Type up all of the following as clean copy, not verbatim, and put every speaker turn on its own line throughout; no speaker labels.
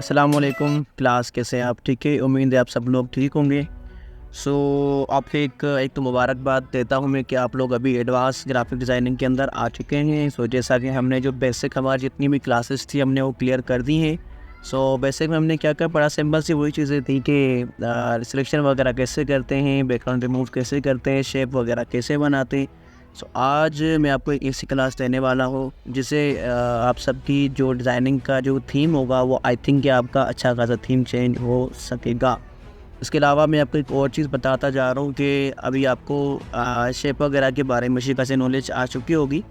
अस्सलामुअलैकुम क्लास, कैसे हैं आप? ठीक है, उम्मीद है आप सब लोग ठीक होंगे। आपको एक तो मुबारकबाद देता हूँ मैं कि आप लोग अभी एडवांस ग्राफिक डिज़ाइनिंग के अंदर आ चुके हैं। जैसा कि हमने जो बेसिक हमारी जितनी भी क्लासेस थी हमने वो क्लियर कर दी हैं। बेसिक में हमने क्या क्या पढ़ा, सिंपल सी वही चीज़ें थी कि सिलेक्शन वगैरह कैसे करते हैं, बैकग्राउंड रिमूव कैसे करते हैं, शेप वगैरह कैसे बनाते हैं। आज मैं आपको एक ऐसी क्लास देने वाला हूँ जिसे आप सबकी जो डिज़ाइनिंग का जो थीम होगा वो आई थिंक कि आपका अच्छा खासा थीम चेंज हो सकेगा। इसके अलावा मैं आपको एक और चीज़ बताता जा रहा हूँ कि अभी आपको शेप वगैरह के बारे में अच्छी खासी नॉलेज आ चुकी होगी।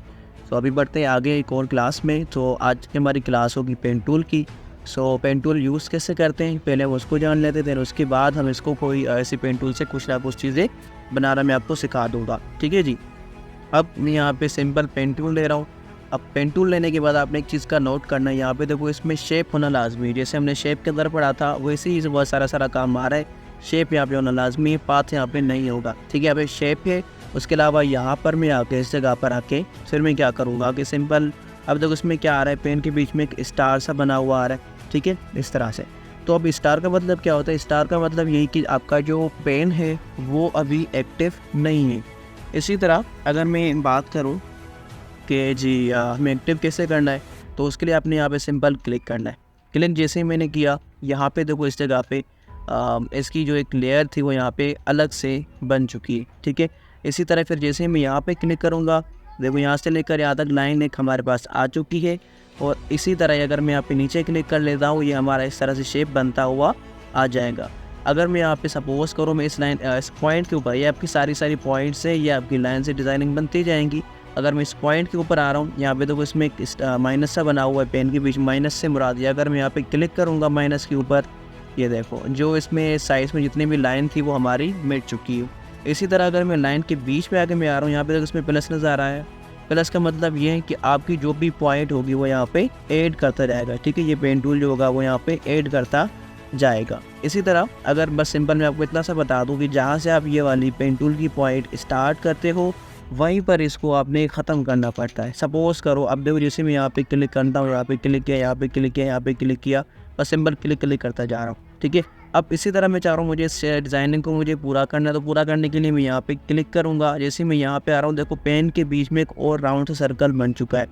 अभी बढ़ते हैं आगे एक और क्लास में। आज की हमारी क्लास होगी पेन टूल की। पेन टूल यूज़ कैसे करते हैं पहले वो उसको जान लेते थे, उसके बाद हम इसको कोई ऐसी पेन टूल से कुछ ना कुछ चीज़ें बनाना मैं आपको सिखा दूँगा। ठीक है जी। अब मैं यहाँ पे सिंपल पेन टूल ले रहा हूँ। अब पेन टूल लेने के बाद आपने एक चीज़ का नोट करना है, यहाँ पे देखो इसमें शेप होना लाजमी है। जैसे हमने शेप के अंदर पढ़ा था वैसे ही बहुत सारा काम आ रहा है। शेप यहाँ पे होना लाजमी है, पाथ यहाँ पे नहीं होगा। ठीक है, यहाँ पे शेप है। उसके अलावा यहाँ पर मैं आके इस जगह पर आके फिर मैं क्या करूँगा कि सिंपल, अब देखो इसमें क्या आ रहा है, पेन के बीच में एक स्टार सा बना हुआ आ रहा है। ठीक है, इस तरह से। तो अब स्टार का मतलब क्या होता है? स्टार का मतलब यही कि आपका जो पेन है वो अभी एक्टिव नहीं है। इसी तरह अगर मैं बात करूं कि जी हमें एक्टिव कैसे करना है, तो उसके लिए आपने यहाँ पे सिंपल क्लिक करना है। क्लिक जैसे ही मैंने किया, यहाँ पे देखो इस जगह पे इसकी जो एक लेयर थी वो यहाँ पे अलग से बन चुकी है। ठीक है, इसी तरह फिर जैसे ही मैं यहाँ पे क्लिक करूँगा, देखो यहाँ से लेकर यहाँ तक लाइन एक हमारे पास आ चुकी है। और इसी तरह अगर मैं यहाँ पे नीचे क्लिक कर लेता हूँ, ये हमारा इस तरह से शेप बनता हुआ आ जाएगा। अगर मैं यहाँ पे सपोज करूँ मैं इस पॉइंट के ऊपर, ये आपकी सारी पॉइंट्स से ये आपकी लाइन से डिज़ाइनिंग बनती जाएंगी। अगर मैं इस पॉइंट के ऊपर आ रहा हूँ, यहाँ पे देखो इसमें एक माइनस सा बना हुआ है पेन के बीच, माइनस से मुराद है। अगर मैं यहाँ पे क्लिक करूँगा माइनस के ऊपर, ये देखो जो इसमें साइज़ में जितनी भी लाइन थी वो हमारी मिट चुकी है। इसी तरह अगर मैं लाइन के बीच में आके मैं आ रहा हूँ, यहाँ पे देखो इसमें प्लस नज़र आ रहा है। प्लस का मतलब ये है कि आपकी जो भी पॉइंट होगी वो यहाँ पे ऐड करता जाएगा। ठीक है, ये पेन टूल जो होगा वो यहाँ पे ऐड करता जाएगा। इसी तरह अगर बस सिंपल मैं आपको इतना सा बता दूं कि जहाँ से आप ये वाली पेन टूल की पॉइंट स्टार्ट करते हो वहीं पर इसको आपने ख़त्म करना पड़ता है। सपोज़ करो अब देखो जैसे मैं यहाँ पे क्लिक करता हूँ, यहाँ पे क्लिक किया, यहाँ पे क्लिक किया, यहाँ पे क्लिक किया, बस सिंपल क्लिक करता जा रहा हूँ। ठीक है, अब इसी तरह मैं चाह रहा हूँ मुझे इस डिज़ाइनिंग को मुझे पूरा करना है, तो पूरा करने के लिए मैं यहाँ पे क्लिक करूँगा। जैसे मैं यहाँ पे आ रहा हूँ, देखो पेन के बीच में एक और राउंड सा सर्कल बन चुका है।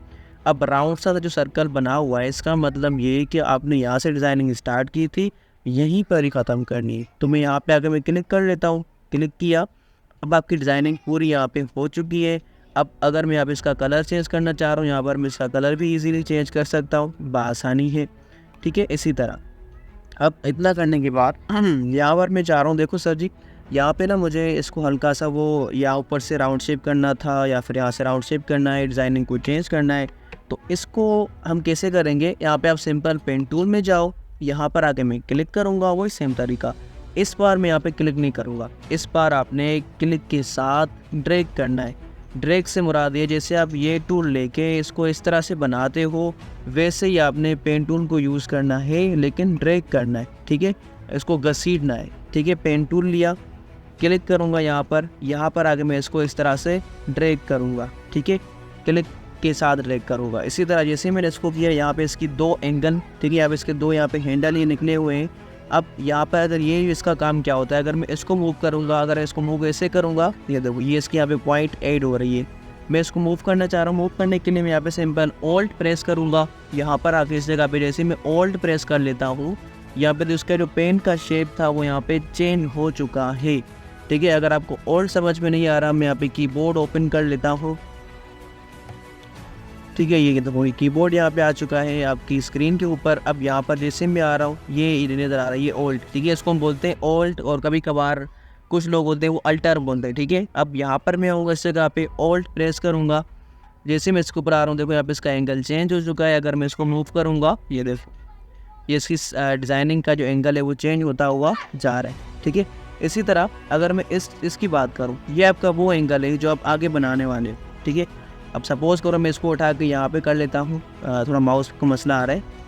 अब राउंड सा जो सर्कल बना हुआ है इसका मतलब ये है कि आपने यहाँ से डिज़ाइनिंग स्टार्ट की थी, यहीं पर ही ख़त्म करनी है। तो मैं यहाँ पे आकर मैं क्लिक कर लेता हूँ। क्लिक किया, अब आपकी डिज़ाइनिंग पूरी यहाँ पे हो चुकी है। अब अगर मैं यहाँ पे इसका कलर चेंज करना चाह रहा हूँ, यहाँ पर मैं इसका कलर भी इजीली चेंज कर सकता हूँ, बआसानी है। ठीक है, इसी तरह अब इतना करने के बाद यहाँ पर मैं चाह रहा हूँ, देखो सर जी यहाँ पे ना मुझे इसको हल्का सा वो या ऊपर से राउंड शेप करना था या फिर यहाँ से राउंड शेप करना है, डिज़ाइनिंग को चेंज करना है। तो इसको हम कैसे करेंगे? यहाँ पे आप सिंपल पेन टूल में जाओ, यहाँ पर आके मैं क्लिक करूँगा, वही सेम तरीका। इस बार मैं यहाँ पे क्लिक नहीं करूँगा, इस बार आपने क्लिक के साथ ड्रैग करना है। ड्रैग से मुराद ये जैसे आप ये टूल लेके इसको इस तरह से बनाते हो वैसे ही आपने पेन टूल को यूज़ करना है, लेकिन ड्रैग करना है। ठीक है, इसको घसीटना है। ठीक है, पेन टूल लिया, क्लिक करूँगा यहाँ पर आके मैं इसको इस तरह से ड्रैग करूँगा। ठीक है, क्लिक के साथ ड्रैग करूँगा। इसी तरह जैसे मैंने इसको किया, यहाँ पे इसकी दो एंगल, ठीक है, यहाँ पे इसके दो यहाँ पे हैंडल ये निकले हुए हैं। अब यहाँ पर अगर ये इसका काम क्या होता है, अगर मैं इसको मूव करूँगा, अगर इसको मूव ऐसे करूँगा, ये देखो ये इसकी यहाँ पे पॉइंट ऐड हो रही है। मैं इसको मूव करना चाह रहा हूँ, मूव करने के लिए मैं यहाँ पे सिंपल ऑल्ट प्रेस करूँगा। यहाँ पर आके इस जगह पे जैसे मैं ऑल्ट प्रेस कर लेता हूँ, यहाँ पे तो उसका जो पेन का शेप था वो यहाँ पे चेंज हो चुका है। ठीक है, अगर आपको ऑल्ट समझ में नहीं आ रहा, मैं यहाँ पे कीबोर्ड ओपन कर लेता हूँ। ठीक है, ये देखो कीबोर्ड यहाँ पे आ चुका है आपकी स्क्रीन के ऊपर। अब यहाँ पर जैसे मैं आ रहा हूँ ये नज़र आ रहा है, ये ऑल्ट। ठीक है, इसको हम बोलते हैं ऑल्ट, और कभी कभार कुछ लोग होते हैं वो अल्टर बोलते हैं। ठीक है, अब यहाँ पर मैं आऊँगा, इस जगह पे ऑल्ट प्रेस करूँगा। जैसे मैं इसके ऊपर आ रहा हूँ, देखो यहाँ पे इसका एंगल चेंज हो चुका है। अगर मैं इसको मूव करूँगा, ये देखो ये इसकी डिज़ाइनिंग का जो एंगल है वो चेंज होता हुआ जा रहा है। ठीक है, इसी तरह अगर मैं इसकी बात करूँ, ये आपका वो एंगल है जो आप आगे बनाने वाले हो। ठीक है, अब सपोज़ करो मैं इसको उठा के यहाँ पे कर लेता हूँ, थोड़ा माउस को मसला आ रहा है।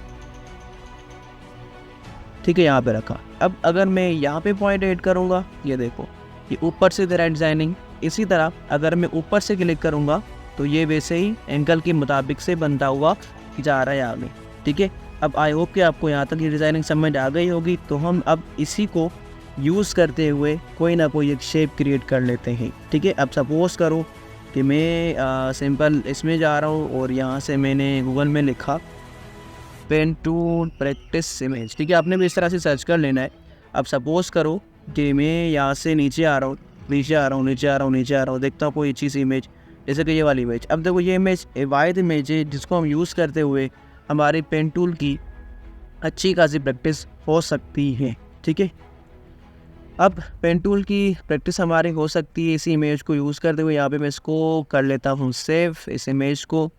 ठीक है, यहाँ पे रखा। अब अगर मैं यहाँ पे पॉइंट ऐड करूँगा, ये देखो ये ऊपर से दे रहा है डिज़ाइनिंग। इसी तरह अगर मैं ऊपर से क्लिक करूँगा तो ये वैसे ही एंगल के मुताबिक से बनता हुआ जा रहा है आगे। ठीक है, अब आई होप कि आपको यहाँ तक ये डिज़ाइनिंग समझ आ गई होगी। तो हम अब इसी को यूज़ करते हुए कोई ना कोई एक शेप क्रिएट कर लेते हैं, ठीक है। अब सपोज़ करो कि मैं सिंपल इसमें जा रहा हूँ और यहाँ से मैंने गूगल में लिखा पेन टूल प्रैक्टिस इमेज, ठीक है। आपने भी इस तरह से सर्च कर लेना है। अब सपोज़ करो कि मैं यहाँ से नीचे आ रहा हूँ, नीचे आ रहा हूँ, देखता हूँ कोई अच्छी सी इमेज, जैसे कि ये वाली इमेज। अब देखो ये इमेज वाइड इमेज है जिसको हम यूज़ करते हुए हमारे पेन टूल की अच्छी खासी प्रैक्टिस हो सकती है, ठीक है। अब पेन टूल की प्रैक्टिस हमारी हो सकती है इसी इमेज को यूज़ करते हुए। यहाँ पे मैं इसको कर लेता हूँ सेव, इस इमेज को।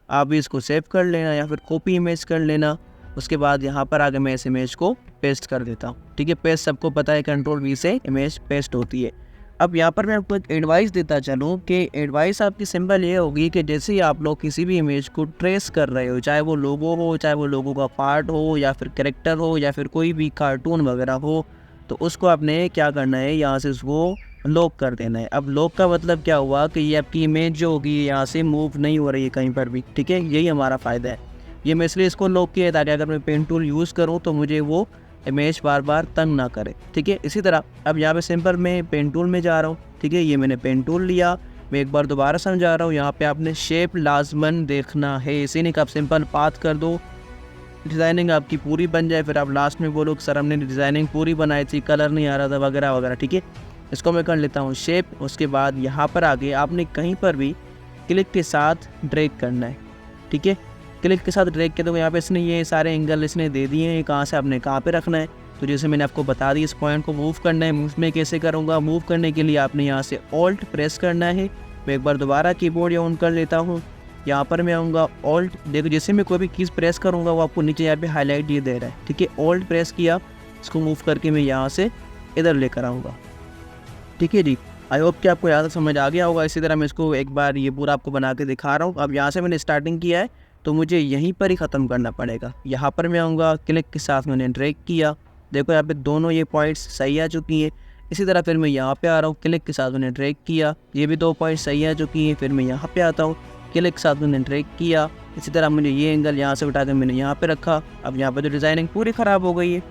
आप भी इसको सेव कर लेना या फिर कॉपी इमेज कर लेना। उसके बाद यहाँ पर आगे मैं इस इमेज को पेस्ट कर देता हूँ, ठीक है। पेस्ट सबको पता है, कंट्रोल वी से इमेज पेस्ट होती है। अब यहाँ पर मैं आपको एक एडवाइस देता चलूँ कि एडवाइस आपकी सिंपल ये होगी कि जैसे ही आप लोग किसी भी इमेज को ट्रेस कर रहे हो, चाहे वो लोगो हो, चाहे वो लोगो का पार्ट हो, या फिर कैरेक्टर हो, या फिर कोई भी कार्टून वगैरह हो, तो उसको आपने क्या करना है, यहाँ से उसको लॉक कर देना है। अब लॉक का मतलब क्या हुआ कि ये आपकी इमेज जो होगी यहाँ से मूव नहीं हो रही है कहीं पर भी, ठीक है। यही हमारा फ़ायदा है। ये मैं इसलिए इसको लॉक किया है ताकि अगर मैं पेन टूल यूज़ करूँ तो मुझे वो इमेज बार बार तंग ना करे, ठीक है। इसी तरह अब यहाँ पे सिंपल मैं पेन टूल में जा रहा हूँ, ठीक है। ये मैंने पेन टूल लिया, मैं एक बार दोबारा समझा रहा हूँ। यहाँ पे आपने शेप लाजमन देखना है, इसी नहीं कि आप सिंपल पाथ कर दो, डिज़ाइनिंग आपकी पूरी बन जाए, फिर आप लास्ट में बोलो कि सर हमने डिज़ाइनिंग पूरी बनाई थी, कलर नहीं आ रहा था वगैरह वगैरह, ठीक है। इसको मैं कर लेता हूँ शेप। उसके बाद यहाँ पर आगे आपने कहीं पर भी क्लिक के साथ ड्रैग करना है, ठीक है। क्लिक के साथ ड्रैग किया तो यहाँ पे इसने ये सारे एंगल इसने दे दिए हैं, कहाँ से आपने कहाँ पे रखना है। तो जैसे मैंने आपको बता दी, इस पॉइंट को मूव करना है। मूव में कैसे करूँगा, मूव करने के लिए आपने यहाँ से ऑल्ट प्रेस करना है। मैं एक बार दोबारा कीबोर्ड ऑन कर लेता हूँ। यहाँ पर मैं आऊँगा ऑल्ट, देखो जैसे मैं कोई भी कीज़ प्रेस करूँगा वो आपको नीचे यहाँ पे हाईलाइट ये दे रहा है, ठीक है। ऑल्ट प्रेस किया, इसको मूव करके मैं यहाँ से इधर लेकर आऊँगा, ठीक है जी। आई होप कि आपको ज़्यादा समझ आ गया होगा। इसी तरह मैं इसको एक बार ये पूरा आपको बना के दिखा रहा हूँ। अब यहाँ से मैंने स्टार्टिंग किया है तो मुझे यहीं पर ही ख़त्म करना पड़ेगा। यहाँ पर मैं आऊँगा, क्लिक के साथ मैंने ड्रैग किया, देखो यहाँ पे दोनों ये पॉइंट्स सही आ चुकी हैं। इसी तरह फिर मैं यहाँ पे आ रहा हूँ, क्लिक के साथ मैंने ड्रैग किया, ये भी 2 पॉइंट सही आ चुकी हैं। फिर मैं यहाँ पे आता हूँ, क्लिक के साथ मैंने ड्रैग किया। इसी तरह मुझे ये एंगल यहाँ से उठा कर मैंने यहाँ पे रखा। अब यहाँ पे जो डिज़ाइनिंग पूरी ख़राब हो गई है।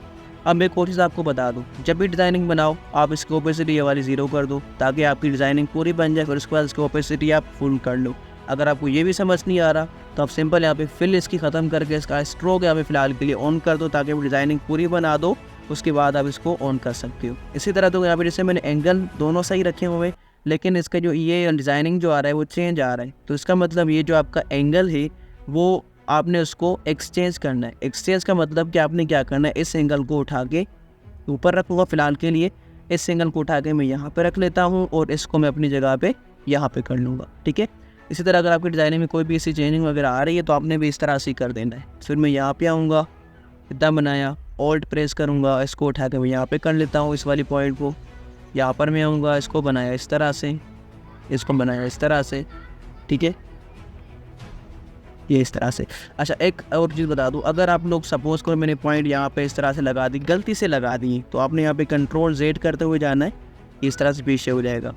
अब मैं कोशिश आपको बता दूँ, जब भी डिज़ाइनिंग बनाओ आप इसकी ओपेसिटी ये वाली 0 कर दो ताकि आपकी डिज़ाइनिंग पूरी बन जाए। फिर उसके बाद इसकी ओपेसिटी आप फुल कर लो। अगर आपको ये भी समझ नहीं आ रहा तो आप सिंपल यहाँ पे फिल इसकी ख़त्म करके इसका स्ट्रोक यहाँ पे फ़िलहाल के लिए ऑन कर दो ताकि वो डिज़ाइनिंग पूरी बना दो। उसके बाद आप इसको ऑन कर सकते हो। इसी तरह तो यहाँ पे जैसे मैंने एंगल दोनों सही रखे हुए, लेकिन इसका जो ये डिज़ाइनिंग जो आ रहा है वो चेंज आ रहा है। तो इसका मतलब ये जो आपका एंगल है वो आपने उसको एक्सचेंज करना है। एक्सचेंज का मतलब कि आपने क्या करना है, इस एंगल को उठा के ऊपर रखूँगा फ़िलहाल के लिए, इस एंगल को उठा के मैं यहाँ पे रख लेता हूँ और इसको मैं अपनी जगह पे यहाँ पे कर लूँगा, ठीक है। इसी तरह अगर आपकी डिज़ाइनिंग में कोई भी ऐसी चेंजिंग वगैरह आ रही है तो आपने भी इस तरह से कर देना है। फिर मैं यहाँ पे आऊँगा, इतना बनाया, ऑल्ट प्रेस करूँगा, इसको उठा के मैं यहाँ पे कर लेता हूँ इस वाली पॉइंट को। यहाँ पर मैं आऊँगा, इसको बनाया इस तरह से, इसको बनाया इस तरह से, ठीक है, ये इस तरह से। अच्छा एक और चीज़ बता दूं, अगर आप लोग सपोज़ करो मैंने पॉइंट यहाँ पे इस तरह से लगा दी, गलती से लगा दी, तो आपने यहाँ पे कंट्रोल Z करते हुए जाना है, इस तरह से पीछे हो जाएगा।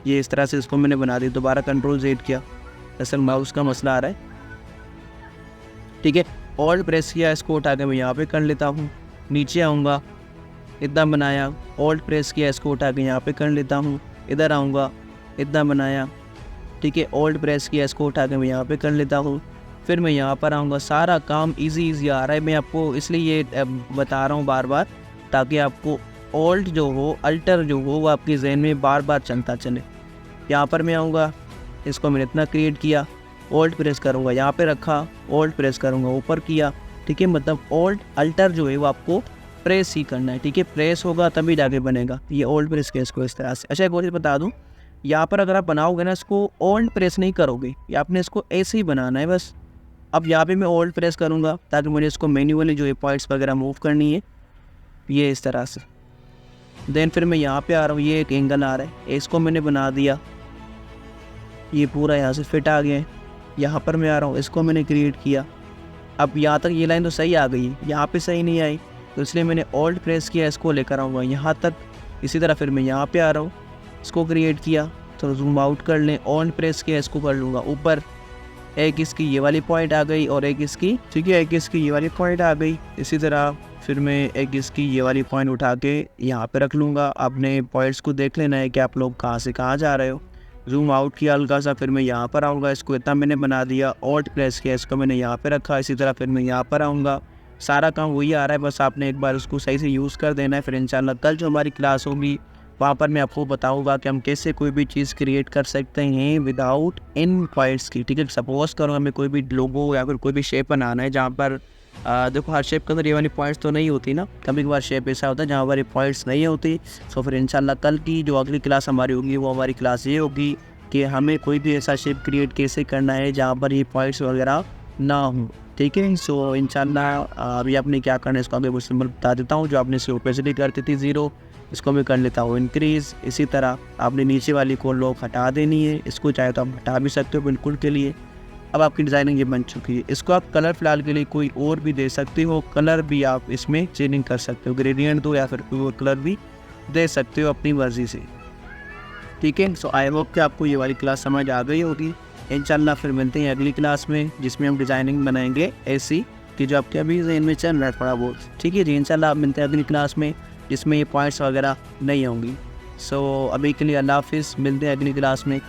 ये इस तरह से इसको मैंने बना दी, दोबारा कंट्रोल Z किया, असल माउस का मसला आ रहा है, ठीक है। ऑल्ट प्रेस किया, इसको उठा के मैं यहाँ पे कर लेता हूँ। नीचे आऊँगा, इतना बनाया, ऑल्ट प्रेस किया, इसको उठा के यहाँ पे कर लेता हूँ। इधर आऊँगा, इतना बनाया, ठीक है, ऑल्ट प्रेस किया, इसको उठा के मैं यहाँ पे कर लेता हूँ। फिर मैं यहाँ पर आऊँगा, सारा काम इजी आ रहा है। मैं आपको इसलिए ये बता रहा हूँ बार बार ताकि आपको ऑल्ट जो हो, अल्टर जो हो, वो आपके जहन में बार बार चलता चले। यहाँ पर मैं आऊँगा, इसको मैंने इतना क्रिएट किया, ऑल्ट प्रेस करूँगा, यहाँ पे रखा, ऑल्ट प्रेस करूँगा, ऊपर किया, ठीक है। मतलब ऑल्ट अल्टर जो है वो आपको प्रेस ही करना है, ठीक है। प्रेस होगा तभी जाके बनेगा। ये ऑल्ट प्रेस किया इसको इस तरह से। अच्छा एक और चीज़ बता दूँ, यहाँ पर अगर आप बनाओगे ना, इसको ऑल्ट प्रेस नहीं करोगे, या आपने इसको ऐसे ही बनाना है बस। अब यहाँ पे मैं ऑल्ट प्रेस करूँगा ताकि मुझे इसको मैन्युअली जो है पॉइंट्स वगैरह मूव करनी है, ये इस तरह से। देन फिर मैं यहाँ पे आ रहा हूँ, ये एक एंगल आ रहा है, इसको मैंने बना दिया, ये पूरा यहाँ से फिट आ गया है। यहाँ पर मैं आ रहा हूँ, इसको मैंने क्रिएट किया। अब यहाँ तक ये लाइन तो सही आ गई है, यहाँ पे सही नहीं आई, तो इसलिए मैंने ऑल्ट प्रेस किया, इसको लेकर आऊँगा यहाँ तक। इसी तरह फिर मैं यहाँ पे आ रहा हूँ, इसको क्रिएट किया, तो जूम आउट कर लें, ऑन प्रेस किया, इसको कर लूँगा ऊपर, एक इसकी ये वाली पॉइंट आ गई और एक इसकी, ठीक है, एक इसकी ये वाली पॉइंट आ गई। इसी तरह फिर मैं एक इसकी ये वाली पॉइंट उठा के यहाँ पे रख लूँगा। आपने पॉइंट्स को देख लेना है कि आप लोग कहाँ से कहाँ जा रहे हो। जूम आउट किया हल्का सा, फिर मैं यहाँ पर आऊँगा, इसको इतना मैंने बना दिया, ऑल्ट प्रेस किया, इसको मैंने यहाँ पे रखा। इसी तरह फिर मैं यहाँ पर आऊँगा, सारा काम वही आ रहा है, बस आपने एक बार उसको सही से यूज़ कर देना है। फिर इंशाल्लाह कल जो हमारी क्लास होगी वहाँ पर मैं आपको बताऊँगा कि हम कैसे कोई भी चीज़ क्रिएट कर सकते हैं विदाउट इन पॉइंट्स की, ठीक है। सपोज़ करो हमें कोई भी लोगो या फिर कोई भी शेप बनाना है जहाँ पर देखो हर शेप के अंदर ये वाली पॉइंट्स तो नहीं होती ना, कभी कभार शेप ऐसा होता है जहाँ पर ये पॉइंट्स नहीं होती। सो फिर इंशाल्लाह कल की जो अगली क्लास हमारी होगी वो हमारी क्लास ये होगी कि हमें कोई भी ऐसा शेप क्रिएट कैसे करना है जहाँ पर ये पॉइंट्स वगैरह ना हो, ठीक है। सो इंशाल्लाह अभी आपने क्या करना है इसको आगे वो सिंबल बता देता हूँ। जो आपने इसकी ओपेसिटी करती थी 0, इसको मैं कर लेता हूँ इंक्रीज़। इसी तरह आपने नीचे वाली को लॉक हटा देनी है, इसको चाहे तो आप हटा भी सकते हो बिल्कुल के लिए। अब आपकी डिज़ाइनिंग ये बन चुकी है। इसको आप कलर फ़िलहाल के लिए कोई और भी दे सकते हो, कलर भी आप इसमें चेंजिंग कर सकते हो, ग्रेडियंट दो या फिर कोई और कलर भी दे सकते हो अपनी मर्ज़ी से, ठीक है। सो आई होप कि आपको ये वाली क्लास समझ आ गई होगी। इंशाल्लाह फिर मिलते हैं अगली क्लास में जिसमें हम डिज़ाइनिंग बनाएंगे ऐसी कि जो आपके अभी जहन में चल रहा है थोड़ा बहुत, ठीक है जी। इंशाल्लाह आप मिलते हैं अगली क्लास में जिसमें ये पॉइंट्स वगैरह नहीं होंगी। सो अभी के लिए अल्लाह हाफिज़, मिलते हैं अगली क्लास में।